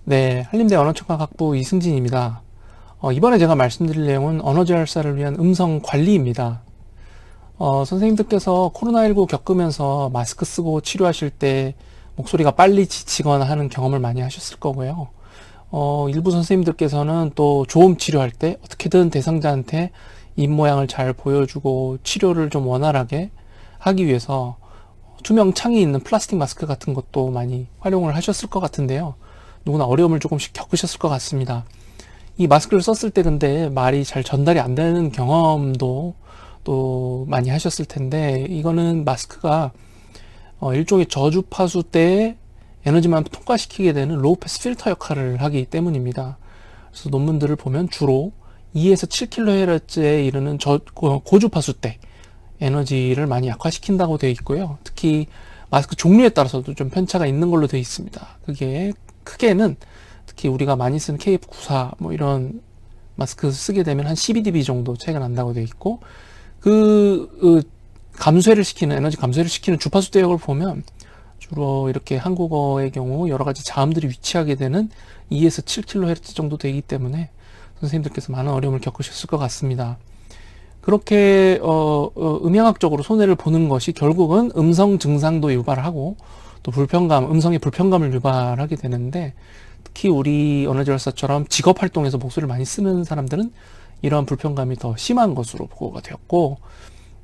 네, 한림대 언어청각학부 이승진입니다. 이번에 제가 말씀드릴 내용은 언어재활사를 위한 음성 관리입니다. 선생님들께서 코로나19 겪으면서 마스크 쓰고 치료하실 때 목소리가 빨리 지치거나 하는 경험을 많이 하셨을 거고요. 일부 선생님들께서는 또 조음 치료할 때 어떻게든 대상자한테 입 모양을 잘 보여주고 치료를 좀 원활하게 하기 위해서 투명 창이 있는 플라스틱 마스크 같은 것도 많이 활용을 하셨을 것 같은데요. 누구나 어려움을 조금씩 겪으셨을 것 같습니다. 이 마스크를 썼을 때 근데 말이 잘 전달이 안 되는 경험도 또 많이 하셨을 텐데, 이거는 마스크가 일종의 저주파수 때의 에너지만 통과시키게 되는 로우 패스 필터 역할을 하기 때문입니다. 그래서 논문들을 보면 주로 2에서 7kHz에 이르는 고주파수 때 에너지를 많이 약화시킨다고 되어 있고요. 특히 마스크 종류에 따라서도 좀 편차가 있는 걸로 되어 있습니다. 그게 크게는 특히 우리가 많이 쓰는 KF94 뭐 이런 마스크 쓰게 되면 한 12dB 정도 차이가 난다고 되어 있고, 감쇄를 시키는, 에너지 감쇄를 시키는 주파수 대역을 보면 주로 이렇게 한국어의 경우 여러 가지 자음들이 위치하게 되는 2에서 7kHz 정도 되기 때문에 선생님들께서 많은 어려움을 겪으셨을 것 같습니다. 그렇게 음향학적으로 손해를 보는 것이 결국은 음성 증상도 유발하고 또 음성의 불편감을 유발하게 되는데, 특히 우리 언어재활사처럼 직업 활동에서 목소리를 많이 쓰는 사람들은 이러한 불편감이 더 심한 것으로 보고가 되었고,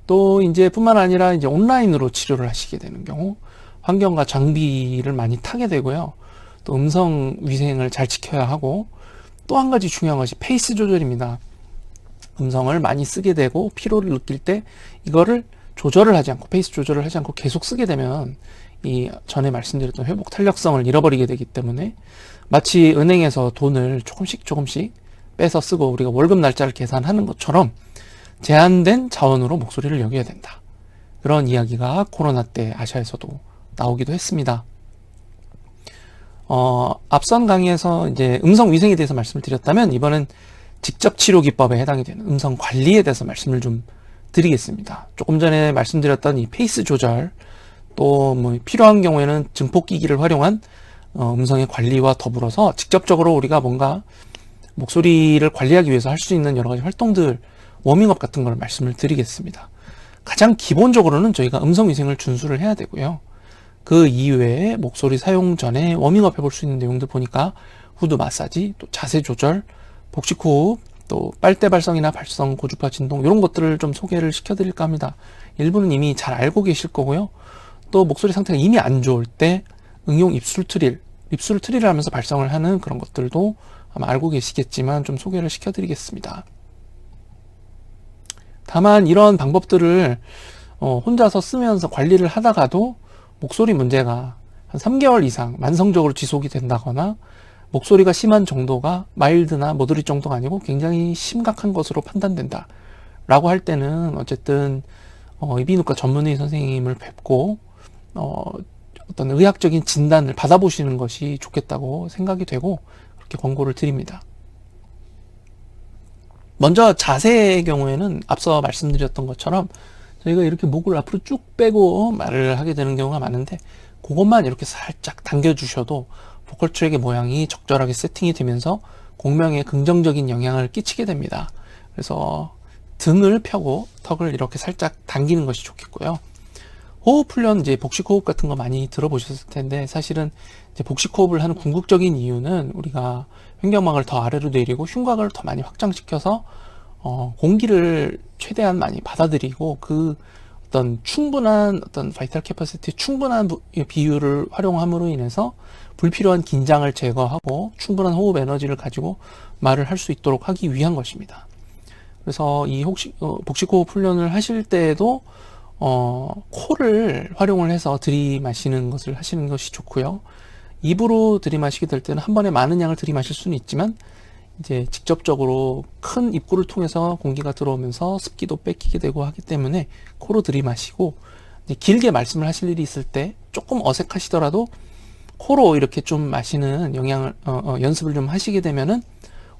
또 이제 뿐만 아니라 이제 온라인으로 치료를 하시게 되는 경우 환경과 장비를 많이 타게 되고요. 또 음성 위생을 잘 지켜야 하고, 또 한 가지 중요한 것이 페이스 조절입니다. 음성을 많이 쓰게 되고 피로를 느낄 때 이거를 페이스 조절을 하지 않고 계속 쓰게 되면 이 전에 말씀드렸던 회복 탄력성을 잃어버리게 되기 때문에, 마치 은행에서 돈을 조금씩 빼서 쓰고 우리가 월급 날짜를 계산하는 것처럼 제한된 자원으로 목소리를 여겨야 된다. 그런 이야기가 코로나 때 아시아에서도 나오기도 했습니다. 앞선 강의에서 이제 음성 위생에 대해서 말씀을 드렸다면, 이번엔 직접 치료 기법에 해당이 되는 음성 관리에 대해서 말씀을 좀 드리겠습니다. 조금 전에 말씀드렸던 이 페이스 조절, 또 뭐 필요한 경우에는 증폭기기를 활용한 음성의 관리와 더불어서 직접적으로 우리가 뭔가 목소리를 관리하기 위해서 할 수 있는 여러 가지 활동들, 워밍업 같은 걸 말씀을 드리겠습니다. 가장 기본적으로는 저희가 음성 위생을 준수를 해야 되고요. 그 이외에 목소리 사용 전에 워밍업 해볼 수 있는 내용들 보니까 후드 마사지, 또 자세 조절, 복식 호흡, 또 빨대 발성이나 발성, 고주파 진동, 이런 것들을 좀 소개를 시켜드릴까 합니다. 일부는 이미 잘 알고 계실 거고요. 또 목소리 상태가 이미 안 좋을 때 응용 입술 트릴을 하면서 발성을 하는 그런 것들도 아마 알고 계시겠지만 좀 소개를 시켜드리겠습니다. 다만 이런 방법들을 혼자서 쓰면서 관리를 하다가도 목소리 문제가 한 3개월 이상 만성적으로 지속이 된다거나, 목소리가 심한 정도가 마일드나 모더릿 정도가 아니고 굉장히 심각한 것으로 판단된다 라고 할 때는 어쨌든 이비인후과 전문의 선생님을 뵙고 어떤 의학적인 진단을 받아보시는 것이 좋겠다고 생각이 되고, 그렇게 권고를 드립니다. 먼저 자세의 경우에는 앞서 말씀드렸던 것처럼 저희가 이렇게 목을 앞으로 쭉 빼고 말을 하게 되는 경우가 많은데, 그것만 이렇게 살짝 당겨주셔도 보컬 트랙의 모양이 적절하게 세팅이 되면서 공명에 긍정적인 영향을 끼치게 됩니다. 그래서 등을 펴고 턱을 이렇게 살짝 당기는 것이 좋겠고요. 호흡 훈련, 이제 복식 호흡 같은 거 많이 들어보셨을 텐데, 사실은 이제 복식 호흡을 하는 궁극적인 이유는 우리가 횡격막을 더 아래로 내리고 흉곽을 더 많이 확장시켜서 공기를 최대한 많이 받아들이고, 그 어떤 충분한 어떤 바이탈 캐파시티, 충분한 비율을 활용함으로 인해서 불필요한 긴장을 제거하고 충분한 호흡 에너지를 가지고 말을 할 수 있도록 하기 위한 것입니다. 그래서 이 복식 호흡 훈련을 하실 때에도 코를 활용을 해서 들이마시는 것을 하시는 것이 좋고요. 입으로 들이마시게 될 때는 한 번에 많은 양을 들이마실 수는 있지만, 이제 직접적으로 큰 입구를 통해서 공기가 들어오면서 습기도 뺏기게 되고 하기 때문에 코로 들이마시고, 이제 길게 말씀을 하실 일이 있을 때 조금 어색하시더라도 코로 이렇게 좀 마시는 연습을 좀 하시게 되면은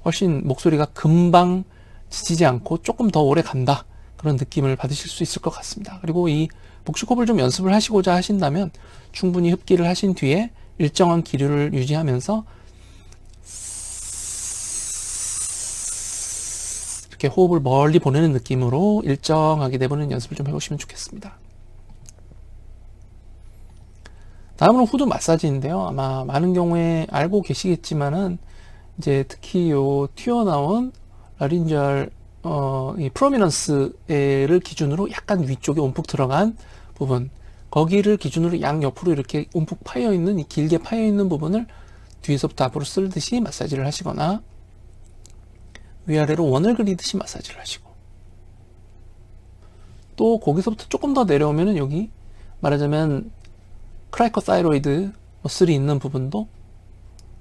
훨씬 목소리가 금방 지치지 않고 조금 더 오래 간다, 그런 느낌을 받으실 수 있을 것 같습니다. 그리고 이 복식 호흡을 좀 연습을 하시고자 하신다면 충분히 흡기를 하신 뒤에 일정한 기류를 유지하면서 이렇게 호흡을 멀리 보내는 느낌으로 일정하게 내보내는 연습을 좀 해보시면 좋겠습니다. 다음으로 후두 마사지인데요. 아마 많은 경우에 알고 계시겠지만은 이제 특히 요 튀어나온 라린지얼 이 프로미넌스를 기준으로 약간 위쪽에 움푹 들어간 부분, 거기를 기준으로 양 옆으로 이렇게 움푹 파여 있는, 이 길게 파여 있는 부분을 뒤에서부터 앞으로 쓸듯이 마사지를 하시거나 위아래로 원을 그리듯이 마사지를 하시고, 또 거기서부터 조금 더 내려오면은 여기 말하자면 크라이커사이로이드 머슬이 있는 부분도,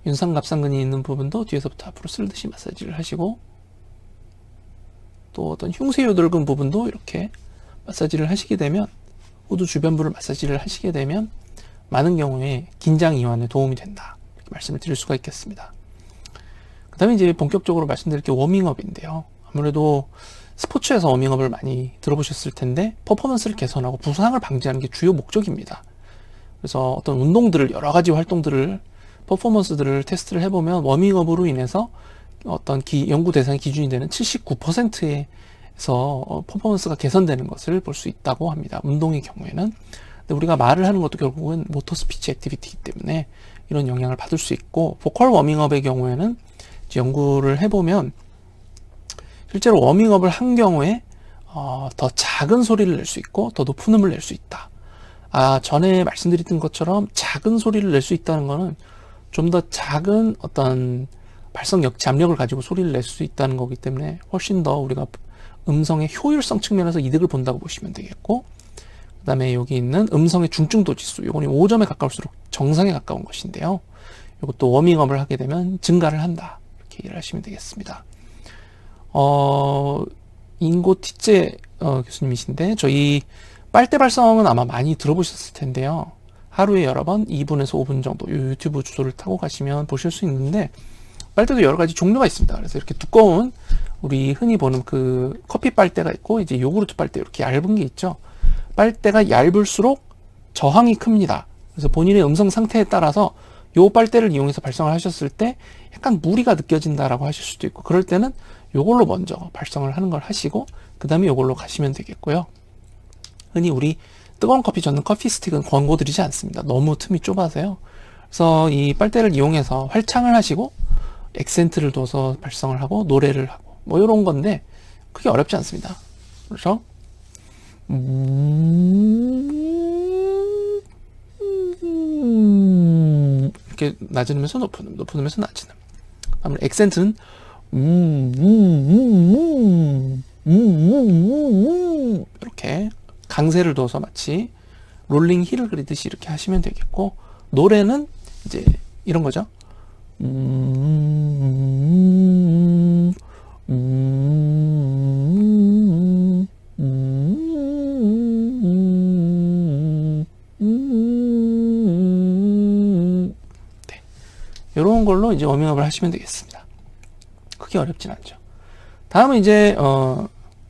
윤상갑상근이 있는 부분도 뒤에서부터 앞으로 쓸듯이 마사지를 하시고, 또 어떤 흉쇄요돌근 부분도 이렇게 마사지를 하시게 되면, 후두 주변부를 마사지를 하시게 되면 많은 경우에 긴장 이완에 도움이 된다, 이렇게 말씀을 드릴 수가 있겠습니다. 그 다음에 이제 본격적으로 말씀드릴 게 워밍업인데요. 아무래도 스포츠에서 워밍업을 많이 들어보셨을 텐데 퍼포먼스를 개선하고 부상을 방지하는 게 주요 목적입니다. 그래서 어떤 운동들을, 여러 가지 활동들을, 퍼포먼스들을 테스트를 해보면 워밍업으로 인해서 어떤 연구 대상의 기준이 되는 79%에서 퍼포먼스가 개선되는 것을 볼 수 있다고 합니다. 운동의 경우에는. 근데 우리가 말을 하는 것도 결국은 모터 스피치 액티비티이기 때문에 이런 영향을 받을 수 있고, 보컬 워밍업의 경우에는 연구를 해보면 실제로 워밍업을 한 경우에 더 작은 소리를 낼 수 있고 더 높은 음을 낼 수 있다. 전에 말씀드렸던 것처럼 작은 소리를 낼 수 있다는 거는 좀 더 작은 어떤 발성력, 잠력을 가지고 소리를 낼 수 있다는 거기 때문에 훨씬 더 우리가 음성의 효율성 측면에서 이득을 본다고 보시면 되겠고, 그 다음에 여기 있는 음성의 중증도 지수, 요거는 5점에 가까울수록 정상에 가까운 것인데요. 이것도 워밍업을 하게 되면 증가를 한다, 이렇게 이해를 하시면 되겠습니다. 인고 티제 교수님이신데, 저희 빨대 발성은 아마 많이 들어보셨을 텐데요. 하루에 여러 번 2분에서 5분 정도 요 유튜브 주소를 타고 가시면 보실 수 있는데, 빨대도 여러 가지 종류가 있습니다. 그래서 이렇게 두꺼운, 우리 흔히 보는 그 커피 빨대가 있고, 이제 요구르트 빨대, 이렇게 얇은 게 있죠. 빨대가 얇을수록 저항이 큽니다. 그래서 본인의 음성 상태에 따라서 요 빨대를 이용해서 발성을 하셨을 때 약간 무리가 느껴진다라고 하실 수도 있고, 그럴 때는 요걸로 먼저 발성을 하는 걸 하시고 그 다음에 요걸로 가시면 되겠고요. 흔히 우리 뜨거운 커피 젓는 커피 스틱은 권고 드리지 않습니다. 너무 틈이 좁아서요. 그래서 이 빨대를 이용해서 활창을 하시고 액센트를 둬서 발성을 하고 노래를 하고 뭐 이런 건데 크게 어렵지 않습니다. 그렇죠? 이렇게 낮은 음에서 높은 음, 높은 음에서 낮은 음. 아무래도 액센트는 이렇게 강세를 둬서 마치 롤링 힐을 그리듯이 이렇게 하시면 되겠고, 노래는 이제 이런 거죠. 네. 이런 걸로 이제 워밍업을 하시면 되겠습니다. 크게 어렵진 않죠. 다음은 이제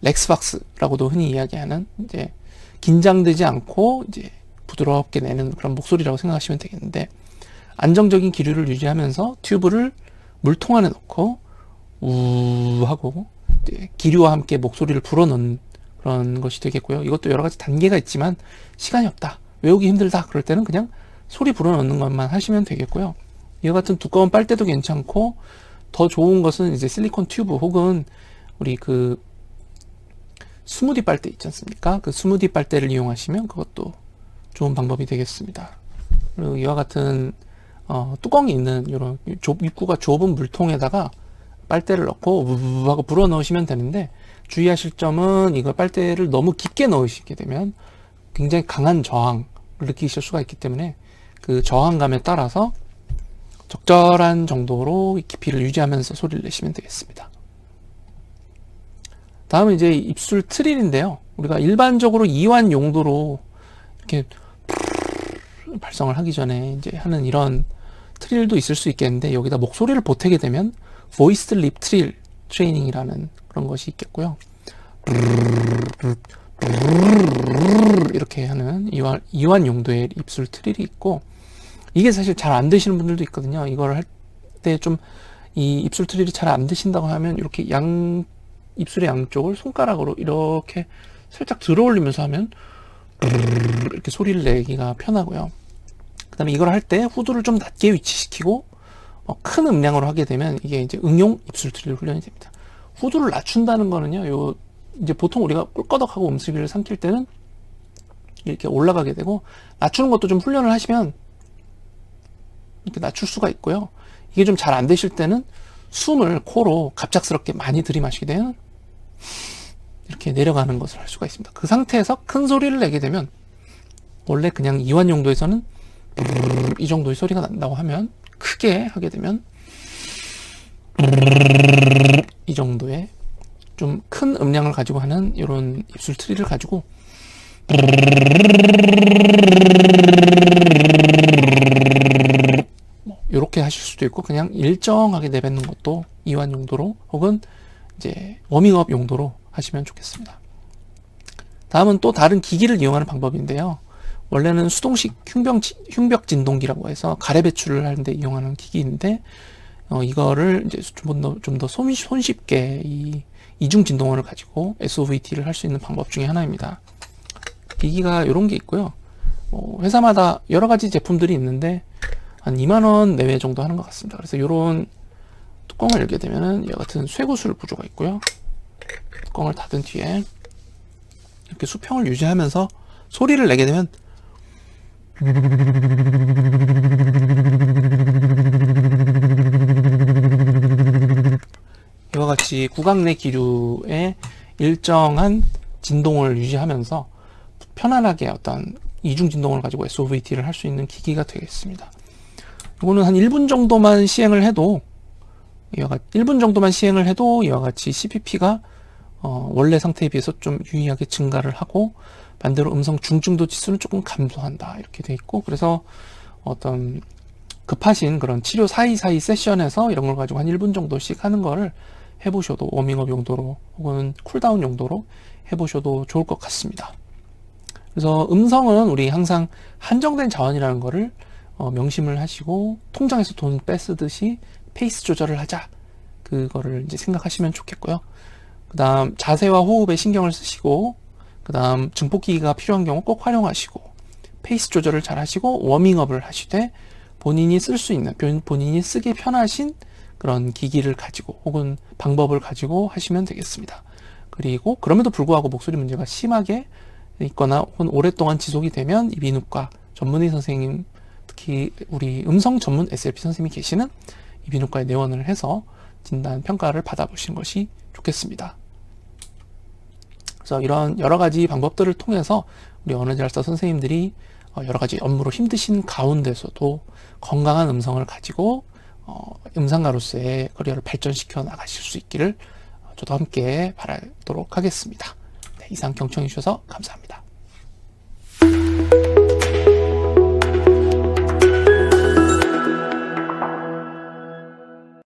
렉스박스라고도 흔히 이야기하는, 이제 긴장되지 않고 이제 부드럽게 내는 그런 목소리라고 생각하시면 되겠는데, 안정적인 기류를 유지하면서 튜브를 물통 안에 넣고 우 하고 이제 기류와 함께 목소리를 불어넣는 그런 것이 되겠고요. 이것도 여러 가지 단계가 있지만 시간이 없다, 외우기 힘들다, 그럴 때는 그냥 소리 불어넣는 것만 하시면 되겠고요. 이와 같은 두꺼운 빨대도 괜찮고, 더 좋은 것은 이제 실리콘 튜브 혹은 우리 그 스무디 빨대 있지 않습니까? 그 스무디 빨대를 이용하시면 그것도 좋은 방법이 되겠습니다. 그리고 이와 같은 뚜껑이 있는 이런 입구가 좁은 물통에다가 빨대를 넣고 우우우 하고 불어 넣으시면 되는데, 주의하실 점은 이거 빨대를 너무 깊게 넣으시게 되면 굉장히 강한 저항을 느끼실 수가 있기 때문에 그 저항감에 따라서 적절한 정도로 깊이를 유지하면서 소리를 내시면 되겠습니다. 다음은 이제 입술 트릴인데요. 우리가 일반적으로 이완 용도로 이렇게 발성을 하기 전에 이제 하는 이런 트릴도 있을 수 있겠는데, 여기다 목소리를 보태게 되면 보이스 립 트릴 트레이닝이라는 그런 것이 있겠고요. 이렇게 하는 이완 용도의 입술 트릴이 있고, 이게 사실 잘 안 되시는 분들도 있거든요. 이걸 할 때 좀 이 입술 트릴이 잘 안 되신다고 하면 이렇게 입술의 양쪽을 손가락으로 이렇게 살짝 들어 올리면서 하면 이렇게 소리를 내기가 편하고요. 그 다음에 이걸 할 때 후두를 좀 낮게 위치시키고 큰 음량으로 하게 되면 이게 이제 응용 입술 트릴 훈련이 됩니다. 후두를 낮춘다는 거는요, 요 이제 보통 우리가 꿀꺼덕하고 음슬기를 삼킬 때는 이렇게 올라가게 되고, 낮추는 것도 좀 훈련을 하시면 이렇게 낮출 수가 있고요. 이게 좀 잘 안 되실 때는 숨을 코로 갑작스럽게 많이 들이마시게 되면 이렇게 내려가는 것을 할 수가 있습니다. 그 상태에서 큰 소리를 내게 되면, 원래 그냥 이완 용도에서는 이 정도의 소리가 난다고 하면, 크게 하게 되면 이 정도의 좀 큰 음량을 가지고 하는 이런 입술 트리를 가지고 이렇게 하실 수도 있고, 그냥 일정하게 내뱉는 것도 이완 용도로 혹은 이제 워밍업 용도로 하시면 좋겠습니다. 다음은 또 다른 기기를 이용하는 방법인데요. 원래는 수동식 흉벽 진동기라고 해서 가래 배출을 하는데 이용하는 기기인데, 이거를 이제 좀 더 손쉽게 이 이중 진동원을 가지고 SOVT를 할 수 있는 방법 중에 하나입니다. 기기가 이런 게 있고요. 회사마다 여러 가지 제품들이 있는데 한 2만원 내외 정도 하는 것 같습니다. 그래서 이런 뚜껑을 열게 되면은 이와 같은 쇠구슬 구조가 있고요. 뚜껑을 닫은 뒤에 이렇게 수평을 유지하면서 소리를 내게 되면 이와 같이 구강 내 기류의 일정한 진동을 유지하면서 편안하게 어떤 이중 진동을 가지고 SOVT를 할 수 있는 기기가 되겠습니다. 이거는 한 1분 정도만 시행을 해도 이와 같이 CPP가 원래 상태에 비해서 좀 유의하게 증가를 하고, 반대로 음성 중증도 지수는 조금 감소한다 이렇게 돼 있고, 그래서 어떤 급하신 그런 치료 사이사이 세션에서 이런 걸 가지고 한 1분 정도씩 하는 거를 해보셔도, 워밍업 용도로 혹은 쿨다운 용도로 해보셔도 좋을 것 같습니다. 그래서 음성은 우리 항상 한정된 자원이라는 거를 명심을 하시고, 통장에서 돈 뺏쓰듯이 페이스 조절을 하자, 그거를 이제 생각하시면 좋겠고요. 그 다음 자세와 호흡에 신경을 쓰시고, 그 다음 증폭기기가 필요한 경우 꼭 활용하시고, 페이스 조절을 잘 하시고, 워밍업을 하시되, 본인이 쓸 수 있는, 본인이 쓰기 편하신 그런 기기를 가지고 혹은 방법을 가지고 하시면 되겠습니다. 그리고 그럼에도 불구하고 목소리 문제가 심하게 있거나 혹은 오랫동안 지속이 되면 이비인후과 전문의 선생님, 특히 우리 음성 전문 SLP 선생님이 계시는 이비인후과에 내원을 해서 진단 평가를 받아보시는 것이 좋겠습니다. 그래서 이런 여러 가지 방법들을 통해서 우리 언어잘서 선생님들이 여러 가지 업무로 힘드신 가운데서도 건강한 음성을 가지고 음성가로서의 커리어를 발전시켜 나가실 수 있기를 저도 함께 바라도록 하겠습니다. 네, 이상 경청해 주셔서 감사합니다.